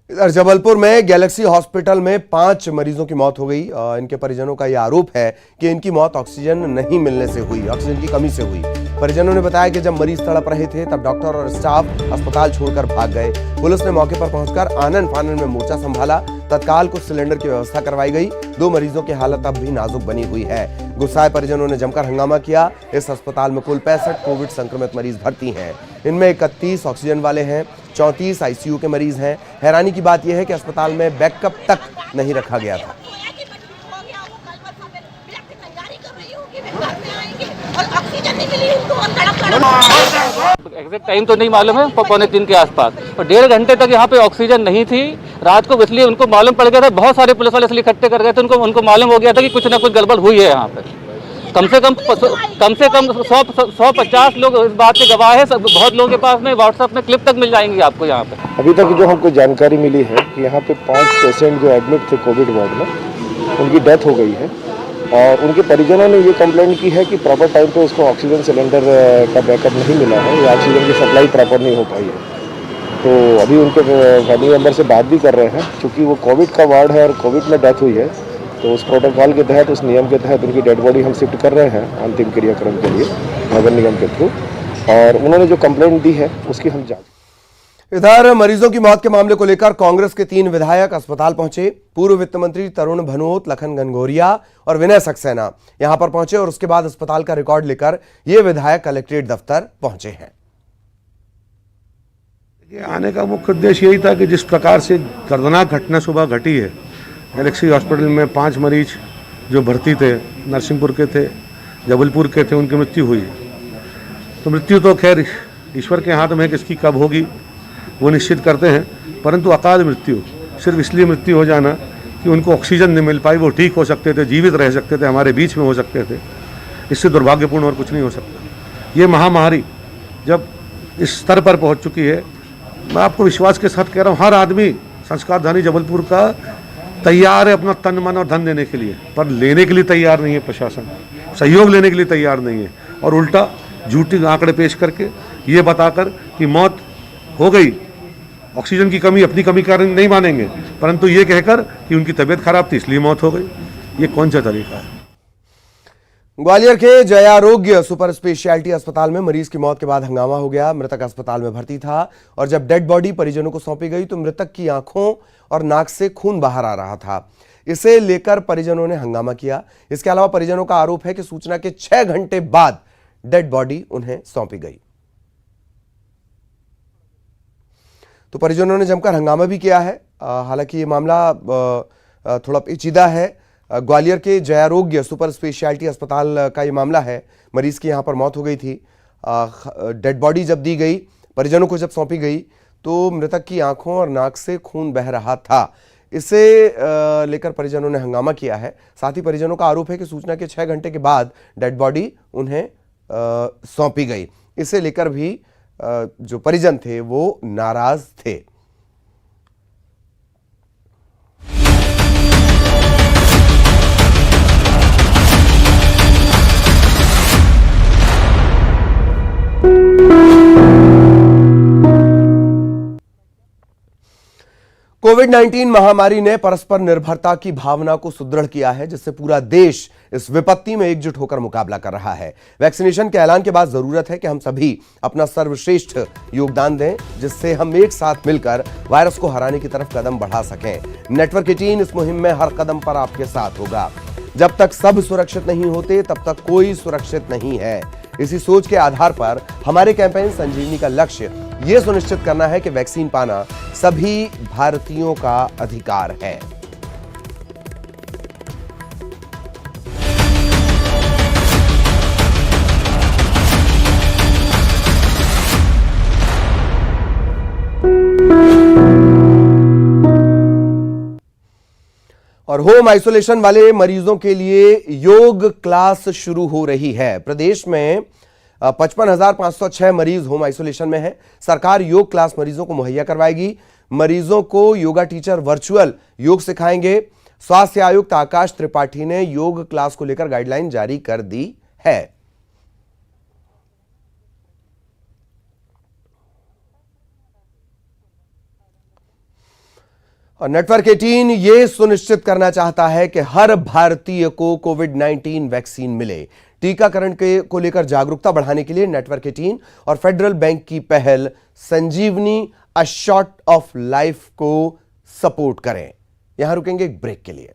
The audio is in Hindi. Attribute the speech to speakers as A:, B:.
A: इधर जबलपुर में गैलेक्सी हॉस्पिटल में 5 मरीजों की मौत हो गई। इनके परिजनों का यह आरोप है कि इनकी मौत ऑक्सीजन नहीं मिलने से हुई, ऑक्सीजन की कमी से हुई। परिजनों ने बताया कि जब मरीज तड़प रहे थे तब डॉक्टर और स्टाफ अस्पताल छोड़कर भाग गए। पुलिस ने मौके पर पहुंचकर आनन फानन में मोर्चा संभाला। तत्काल कुछ सिलेंडर की व्यवस्था करवाई गई। 2 मरीजों की हालत अब भी नाजुक बनी हुई है। गुस्साए परिजनों ने जमकर हंगामा किया। इस अस्पताल में कुल 65 कोविड संक्रमित मरीज भर्ती हैं। इनमें 31 ऑक्सीजन वाले हैं, 34 आईसीयू के मरीज हैं। हैरानी की बात यह है कि अस्पताल में बैकअप तक नहीं रखा गया था।
B: एग्जैक्ट टाइम तो नहीं मालूम है, 2:45 के आसपास, और 1.5 घंटे तक यहाँ पे ऑक्सीजन नहीं थी रात को। इसलिए उनको मालूम पड़ गया था, बहुत सारे पुलिस वाले इसलिए इकट्ठे कर गए थे, उनको मालूम हो गया था कि कुछ ना कुछ गड़बड़ हुई है यहाँ पे। कम से कम 150 लोग इस बात के गवाह है। बहुत लोगों के पास में व्हाट्सएप में क्लिप तक मिल जाएंगी आपको यहाँ पे।
C: अभी तक जो हमको जानकारी मिली है कि यहाँ पे 5 पेशेंट जो एडमिट थे कोविड वार्ड में, उनकी डेथ हो गई है और उनके परिजनों ने ये कंप्लेंट की है कि प्रॉपर टाइम पे उसको ऑक्सीजन सिलेंडर का बैकअप नहीं मिला है या ऑक्सीजन की सप्लाई प्रॉपर नहीं हो पाई है। तो अभी उनके फैमिली मेम्बर से बात भी कर रहे हैं, क्योंकि वो कोविड का वार्ड है और कोविड में डेथ हुई है, तो उस प्रोटोकॉल के तहत, उस नियम के तहत उनकी डेड बॉडी हम शिफ्ट कर रहे हैं अंतिम क्रियाक्रम के लिए नगर निगम के थ्रू, और उन्होंने जो कंप्लेंट दी है उसकी हम जांच।
A: इधर मरीजों की मौत के मामले को लेकर कांग्रेस के 3 विधायक अस्पताल पहुंचे। पूर्व वित्त मंत्री तरुण भनोत, लखन घनघोरिया और विनय सक्सेना यहां पर पहुंचे और उसके बाद अस्पताल का रिकॉर्ड लेकर ये विधायक कलेक्ट्रेट दफ्तर पहुंचे हैं।
D: आने का मुख्य उद्देश्य यही था कि जिस प्रकार से दर्दनाक घटना सुबह घटी है गैलेक्सी हॉस्पिटल में, 5 मरीज जो भर्ती थे, नरसिंहपुर के थे, जबलपुर के थे, उनकी मृत्यु हुई। तो मृत्यु तो खैर ईश्वर के हाथ में, किसकी कब होगी वो निश्चित करते हैं, परंतु अकाल मृत्यु सिर्फ इसलिए मृत्यु हो जाना कि उनको ऑक्सीजन नहीं मिल पाई, वो ठीक हो सकते थे, जीवित रह सकते थे, हमारे बीच में हो सकते थे, इससे दुर्भाग्यपूर्ण और कुछ नहीं हो सकता। ये महामारी जब इस स्तर पर पहुंच चुकी है, मैं आपको विश्वास के साथ कह रहा हूँ, हर आदमी संस्कारधानी जबलपुर का तैयार है अपना तन मन और धन देने के लिए, पर लेने के लिए तैयार नहीं है प्रशासन, सहयोग लेने के लिए तैयार नहीं है, और उल्टा झूठी आंकड़े पेश करके ये बताकर कि मौत हो गई, ऑक्सीजन की कमी अपनी कमी कारण नहीं मानेंगे, परंतु ये कहकर कि उनकी तबीयत खराब थी इसलिए मौत हो गई, ये कौन सा तरीका है।
A: ग्वालियर के जयारोग्य सुपर स्पेशियलिटी अस्पताल में मरीज की मौत के बाद हंगामा हो गया। मृतक अस्पताल में भर्ती था और जब डेड बॉडी परिजनों को सौंपी गई तो मृतक की आंखों और नाक से खून बाहर आ रहा था। इसे लेकर परिजनों ने हंगामा किया। इसके अलावा परिजनों का आरोप है कि सूचना के 6 घंटे बाद डेड बॉडी उन्हें सौंपी गई। तो परिजनों ने जमकर हंगामा भी किया है। हालांकि ये मामला थोड़ा पेचीदा है। ग्वालियर के जयारोग्य सुपर स्पेशियलिटी अस्पताल का ये मामला है। मरीज की यहां पर मौत हो गई थी। डेड बॉडी जब दी गई, परिजनों को जब सौंपी गई, तो मृतक की आंखों और नाक से खून बह रहा था। इसे लेकर परिजनों ने हंगामा किया है। साथ ही परिजनों का आरोप है कि सूचना के 6 घंटे के बाद डेड बॉडी उन्हें सौंपी गई। इसे लेकर भी जो परिजन थे वो नाराज थे। कोविड-19 महामारी ने परस्पर निर्भरता की भावना को सुदृढ़ किया है, जिससे पूरा देश इस विपत्ति में एकजुट होकर मुकाबला कर रहा है। वैक्सीनेशन के ऐलान के बाद जरूरत है कि हम सभी अपना सर्वश्रेष्ठ योगदान दें, जिससे हम एक साथ मिलकर वायरस को हराने की तरफ कदम बढ़ा सकें। नेटवर्क 18 इस मुहिम में हर कदम पर आपके साथ होगा। जब तक सब सुरक्षित नहीं होते तब तक कोई सुरक्षित नहीं है। इसी सोच के आधार पर हमारे कैंपेन संजीवनी का लक्ष्य यह सुनिश्चित करना है कि वैक्सीन पाना सभी भारतीयों का अधिकार है। और होम आइसोलेशन वाले मरीजों के लिए योग क्लास शुरू हो रही है। प्रदेश में 55,506 मरीज होम आइसोलेशन में हैं। सरकार योग क्लास मरीजों को मुहैया करवाएगी। मरीजों को योगा टीचर वर्चुअल योग सिखाएंगे। स्वास्थ्य आयुक्त आकाश त्रिपाठी ने योग क्लास को लेकर गाइडलाइन जारी कर दी है। और नेटवर्क 18 ये सुनिश्चित करना चाहता है कि हर भारतीय को कोविड-19 वैक्सीन मिले। टीकाकरण को लेकर जागरूकता बढ़ाने के लिए नेटवर्क 18 और फेडरल बैंक की पहल संजीवनी अ शॉट ऑफ लाइफ को सपोर्ट करें। यहां रुकेंगे एक ब्रेक के लिए।